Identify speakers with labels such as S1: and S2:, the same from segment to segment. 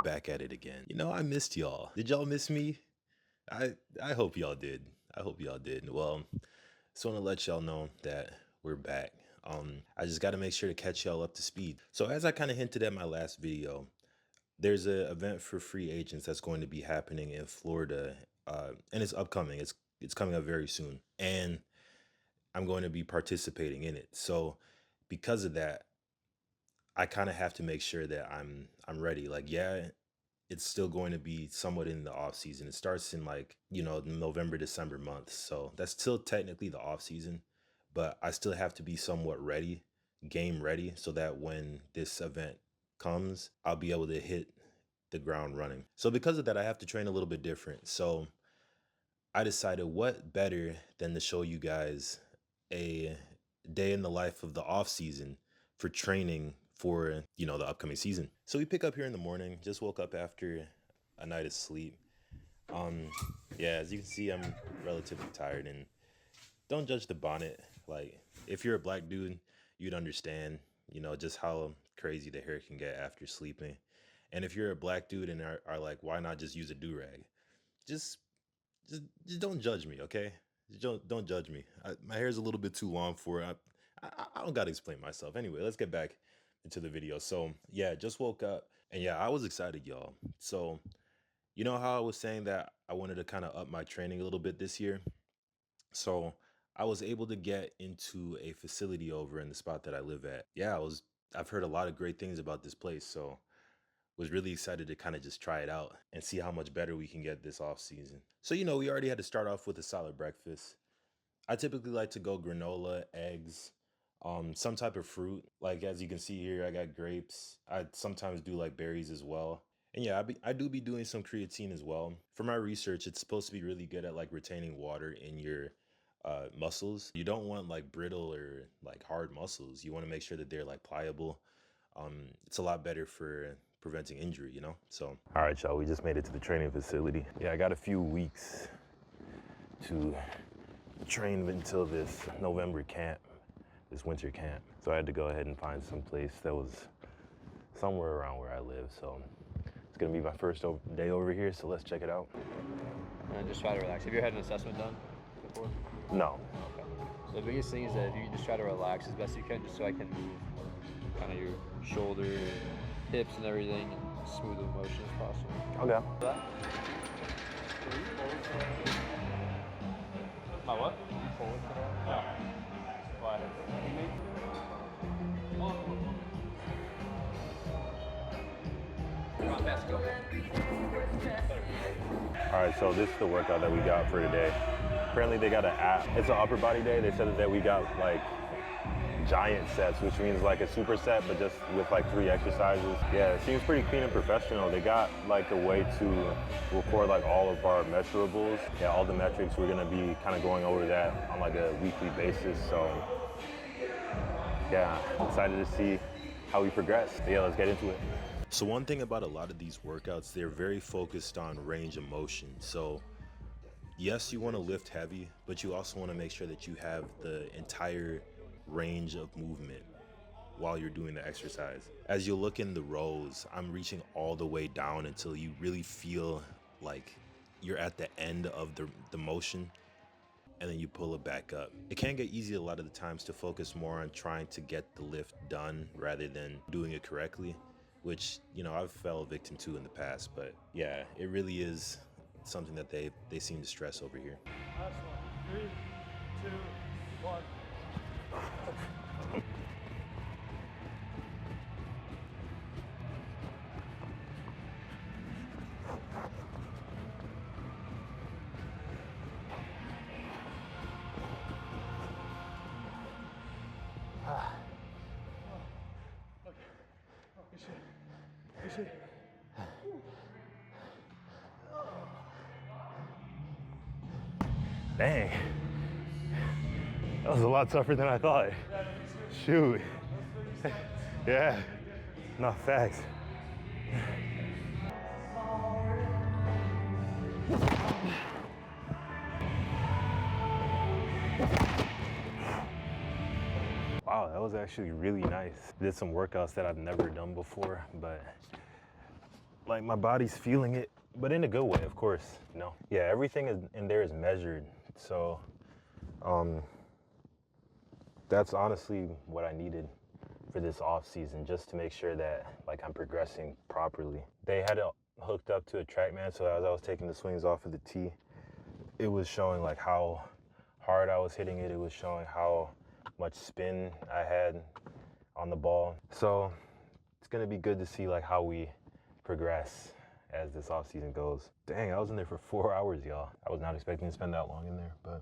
S1: back at it again. You know, I missed y'all. Did y'all miss me? I hope y'all did. I hope y'all did. Well, just want to let y'all know that we're back. I just got to make sure to catch y'all up to speed. So as I kind of hinted at my last video, there's an event for free agents that's going to be happening in Florida, and it's upcoming. It's coming up very soon, and I'm going to be participating in it. So because of that, I kind of have to make sure that I'm ready. Like, yeah, it's still going to be somewhat in the off season. It starts in like, November, December months. So that's still technically the off season, but I still have to be somewhat ready, game ready, so that when this event comes, I'll be able to hit the ground running. So because of that, I have to train a little bit different. So I decided what better than to show you guys a day in the life of the off season for training for, the upcoming season. So we pick up here in the morning, just woke up after a night of sleep. Yeah, as you can see, I'm relatively tired, and don't judge the bonnet. Like, if you're a black dude, you'd understand, just how crazy the hair can get after sleeping. And if you're a black dude and are like, why not just use a do-rag? Just just don't judge me, okay? Just don't judge me. My hair's a little bit too long for it. I don't gotta explain myself. Anyway, let's get back into the video. So yeah, just woke up, and yeah, I was excited, y'all. So you know how I was saying that I wanted to kind of up my training a little bit this year. So I was able to get into a facility over in the spot that I live at. Yeah, I've heard a lot of great things about this place, so was really excited to kind of just try it out and see how much better we can get this off season. So, we already had to start off with a solid breakfast. I typically like to go granola, eggs, some type of fruit. Like as you can see here, I got grapes. I sometimes do like berries as well. And yeah, I do be doing some creatine as well. For my research, it's supposed to be really good at like retaining water in your muscles. You don't want like brittle or like hard muscles. You want to make sure that they're like pliable. It's a lot better for preventing injury, So, all right, y'all, we just made it to the training facility. Yeah, I got a few weeks to train until this November camp, this winter camp. So I had to go ahead and find some place that was somewhere around where I live. So it's gonna be my first day over here, so let's check it out.
S2: And just try to relax. Have you had an assessment done before?
S1: No.
S2: Okay. So the biggest thing is that if you just try to relax as best you can, just so I can move kind of your shoulder, hips, and everything, and smooth the motion as possible.
S1: Okay.
S2: My what? No. Why?
S1: All right, so this is the workout that we got for today. Apparently they got an app. It's an upper body day. They said that we got like giant sets, which means like a superset, but just with like 3 exercises. Yeah, it seems pretty clean and professional. They got like a way to record like all of our measurables. Yeah, all the metrics. We're gonna be kind of going over that on like a weekly basis. So yeah, excited to see how we progress. Yeah, let's get into it. So one thing about a lot of these workouts, they're very focused on range of motion. So yes, you want to lift heavy, but you also want to make sure that you have the entire range of movement while you're doing the exercise. As you look in the rows, I'm reaching all the way down until you really feel like you're at the end of the motion, and then you pull it back up. It can get easy a lot of the times to focus more on trying to get the lift done rather than doing it correctly, which, I've fell victim to in the past. But yeah, it really is something that they seem to stress over here.
S3: Last one. 3, 2, 1. Good shit.
S1: Dang, that was a lot tougher than I thought. Shoot. Yeah, no, facts. Wow, that was actually really nice. Did some workouts that I've never done before, but like my body's feeling it, but in a good way, of course, you know? Yeah, everything is in there is measured. So, that's honestly what I needed for this off season, just to make sure that like I'm progressing properly. They had it hooked up to a TrackMan, so as I was taking the swings off of the tee, it was showing like how hard I was hitting it. It was showing how much spin I had on the ball. So it's gonna be good to see like how we progress as this off season goes. Dang, I was in there for 4 hours, y'all. I was not expecting to spend that long in there, but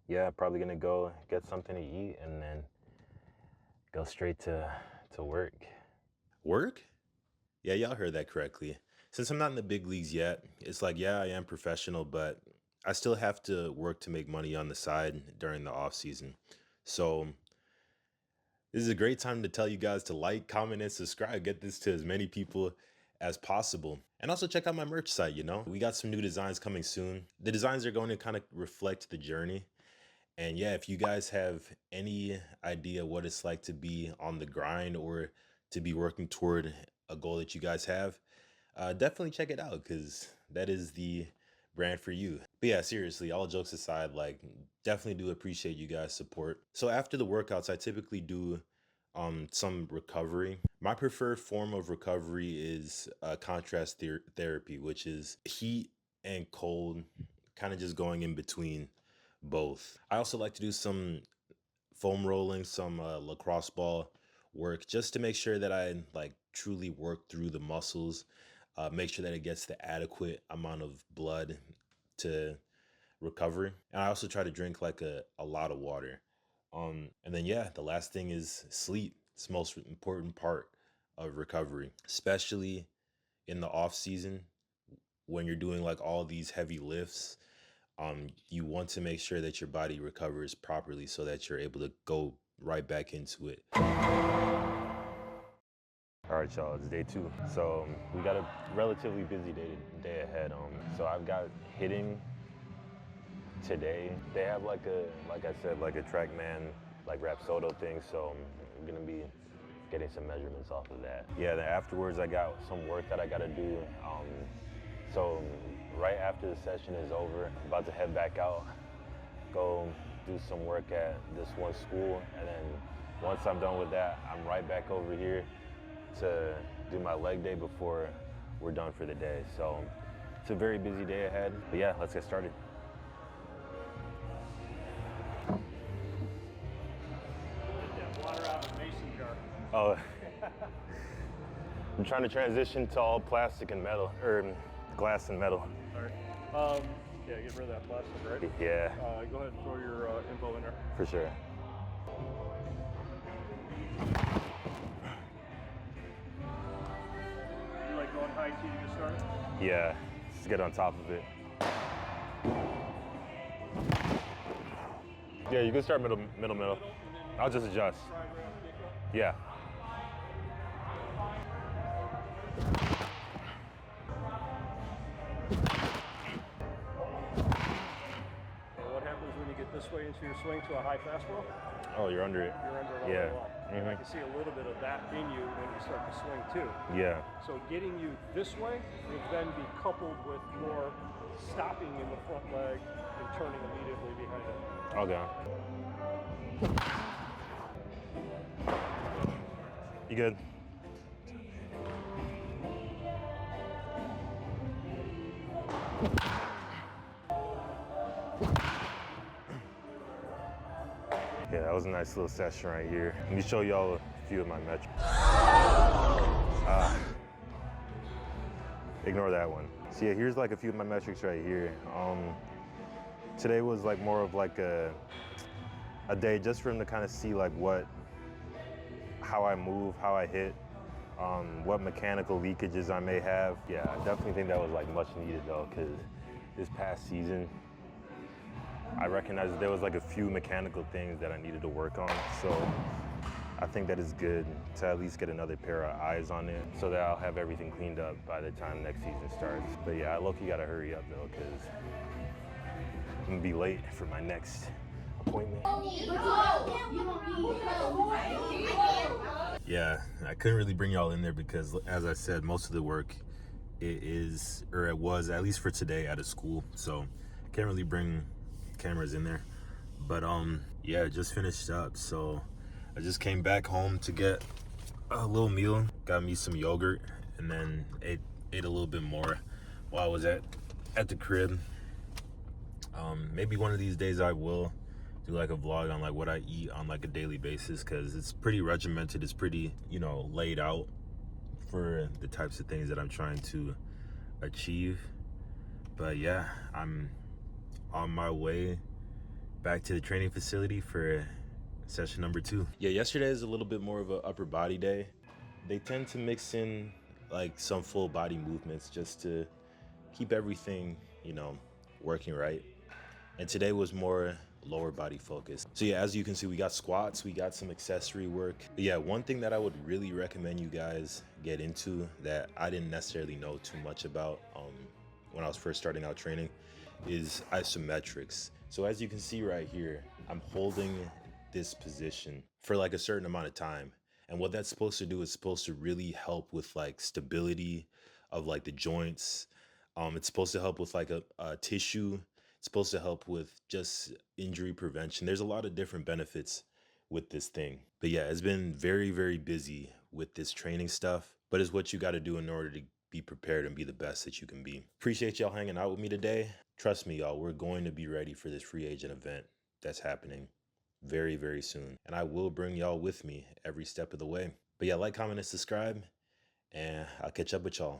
S1: yeah, probably gonna go get something to eat and then go straight to work. Work? Yeah, y'all heard that correctly. Since I'm not in the big leagues yet, it's like, yeah, I am professional, but I still have to work to make money on the side during the off season. So this is a great time to tell you guys to like, comment, and subscribe. Get this to as many people as possible. And also check out my merch site, you know? We got some new designs coming soon. The designs are going to kind of reflect the journey. And yeah, if you guys have any idea what it's like to be on the grind or to be working toward a goal that you guys have, definitely check it out, because that is the brand for you. But yeah, seriously, all jokes aside, like definitely do appreciate you guys' support. So after the workouts, I typically do some recovery. My preferred form of recovery is contrast therapy, which is heat and cold, kind of just going in between both. I also like to do some foam rolling, some lacrosse ball work, just to make sure that I like truly work through the muscles, make sure that it gets the adequate amount of blood to recovery. And I also try to drink like a lot of water. And then yeah, the last thing is sleep. It's the most important part of recovery, especially in the off season when you're doing like all these heavy lifts. You want to make sure that your body recovers properly so that you're able to go right back into it. All right, y'all, it's day 2. So we got a relatively busy day ahead. So I've got hitting today. They have like I said, like a TrackMan, like Rapsodo thing. So I'm gonna be getting some measurements off of that. Yeah, then afterwards I got some work that I gotta do. So right after the session is over, I'm about to head back out, go do some work at this one school, and then once I'm done with that, I'm right back over here to do my leg day before we're done for the day. So it's a very busy day ahead, but yeah, let's get started.
S3: Get that water out of the mason jar.
S1: Oh, I'm trying to transition to all plastic and metal, or glass and metal.
S3: All right. Yeah, get rid of that plastic, right?
S1: Yeah.
S3: Go ahead and throw your info in there.
S1: For sure.
S3: You like going high tee to get started?
S1: Yeah, just get on top of it. Yeah, you can start middle. I'll just adjust. Yeah.
S3: What happens when you get this way into your swing to a high fastball?
S1: Oh, you're under it.
S3: You're under it all
S1: Yeah.
S3: day long. And I can see a little bit of that in you when you start to swing too.
S1: Yeah.
S3: So getting you this way would then be coupled with more stopping in the front leg and turning immediately behind it.
S1: Okay. You good? Yeah, that was a nice little session right here. Let me show y'all a few of my metrics. Ignore that one. So yeah, here's like a few of my metrics right here. Today was like more of like a day just for him to kind of see like how I move, how I hit, what mechanical leakages I may have. Yeah, I definitely think that was like much needed though, because this past season, I recognized that there was like a few mechanical things that I needed to work on. So I think that is good to at least get another pair of eyes on it so that I'll have everything cleaned up by the time next season starts. But yeah, I low-key gotta hurry up though, because I'm gonna be late for my next appointment. Yeah, I couldn't really bring y'all in there because, as I said, most of the work it was, at least for today, at a school. So can't really bring cameras in there. But yeah, just finished up. So I just came back home to get a little meal. Got me some yogurt, and then ate a little bit more while I was at the crib. Maybe one of these days I will do like a vlog on like what I eat on like a daily basis, because it's pretty regimented. It's pretty, laid out for the types of things that I'm trying to achieve. But yeah, I'm on my way back to the training facility for session number 2. Yeah, yesterday is a little bit more of an upper body day. They tend to mix in like some full body movements just to keep everything, working right. And today was more lower body focused. So yeah, as you can see, we got squats, we got some accessory work. But yeah, one thing that I would really recommend you guys get into that I didn't necessarily know too much about when I was first starting out training is isometrics. So as you can see right here, I'm holding this position for like a certain amount of time. And what that's supposed to do is supposed to really help with like stability of like the joints. It's supposed to help with like a tissue. It's supposed to help with just injury prevention. There's a lot of different benefits with this thing. But yeah, it's been very, very busy with this training stuff, but it's what you got to do in order to be prepared and be the best that you can be. Appreciate y'all hanging out with me today. Trust me, y'all, we're going to be ready for this free agent event that's happening very, very soon. And I will bring y'all with me every step of the way. But yeah, like, comment, and subscribe, and I'll catch up with y'all.